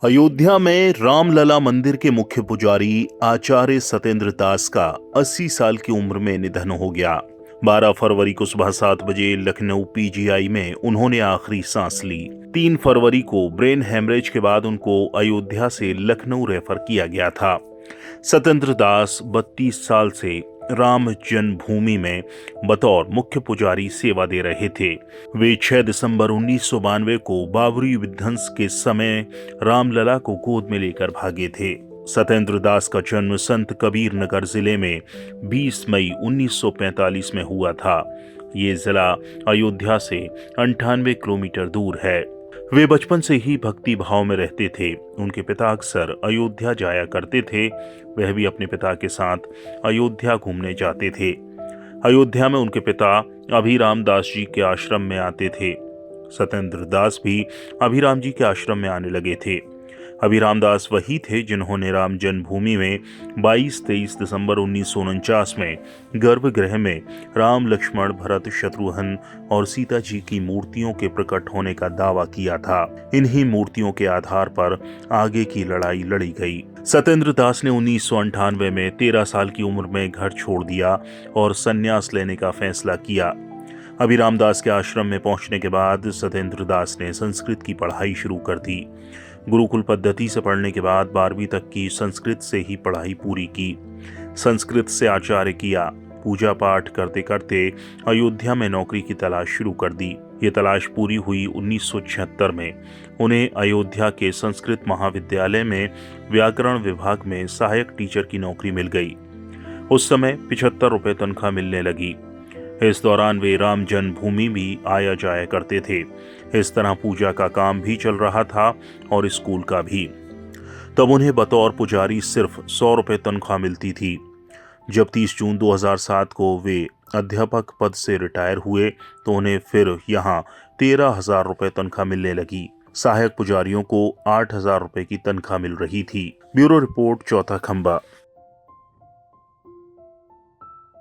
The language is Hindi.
अयोध्या में रामलला मंदिर के मुख्य पुजारी आचार्य सत्येंद्र दास का 80 साल की उम्र में निधन हो गया। 12 फरवरी को सुबह 7 बजे लखनऊ पीजीआई में उन्होंने आखिरी सांस ली। 3 फरवरी को ब्रेन हेमरेज के बाद उनको अयोध्या से लखनऊ रेफर किया गया था। सत्येंद्र दास 32 साल से राम जन्मभूमि में बतौर मुख्य पुजारी सेवा दे रहे थे। वे 6 दिसंबर 1992 को बाबरी विध्वंस के समय रामलला को गोद में लेकर भागे थे। सत्येंद्र दास का जन्म संत कबीर नगर जिले में 20 मई 1945 में हुआ था। ये जिला अयोध्या से 98 किलोमीटर दूर है। वे बचपन से ही भक्ति भाव में रहते थे। उनके पिता अक्सर अयोध्या जाया करते थे। वह भी अपने पिता के साथ अयोध्या घूमने जाते थे। अयोध्या में उनके पिता अभिराम दास जी के आश्रम में आते थे। सत्येंद्र दास भी अभिराम जी के आश्रम में आने लगे थे। अभिराम दास वही थे जिन्होंने राम जन्मभूमि में 22-23 दिसंबर 1949 में गर्भगृह में राम, लक्ष्मण, भरत, शत्रुघ्न और सीता जी की मूर्तियों के प्रकट होने का दावा किया था। इन्हीं मूर्तियों के आधार पर आगे की लड़ाई लड़ी गई। सत्येंद्र दास ने 1998 में 13 साल की उम्र में घर छोड़ दिया और संन्यास लेने का फैसला किया। अभिराम दास के आश्रम में पहुंचने के बाद सत्येंद्र दास ने संस्कृत की पढ़ाई शुरू कर दी। गुरुकुल पद्धति से पढ़ने के बाद 12वीं तक की संस्कृत से ही पढ़ाई पूरी की। संस्कृत से आचार्य किया। पूजा पाठ करते करते अयोध्या में नौकरी की तलाश शुरू कर दी। ये तलाश पूरी हुई 1976 में। उन्हें अयोध्या के संस्कृत महाविद्यालय में व्याकरण विभाग में सहायक टीचर की नौकरी मिल गई। उस समय 75 रुपये तनख्वाह मिलने लगी। इस दौरान वे राम जन्मभूमि भी आया जाया करते थे। इस तरह पूजा का काम भी चल रहा था और स्कूल का भी। तब उन्हें बतौर पुजारी सिर्फ 100 रुपये तनख्वाह मिलती थी। जब 30 जून 2007 को वे अध्यापक पद से रिटायर हुए तो उन्हें फिर यहाँ 13,000 रुपये तनख्वाह मिलने लगी। सहायक पुजारियों को 8,000 रुपये की तनख्वाह मिल रही थी। ब्यूरो रिपोर्ट, चौथा खंबा।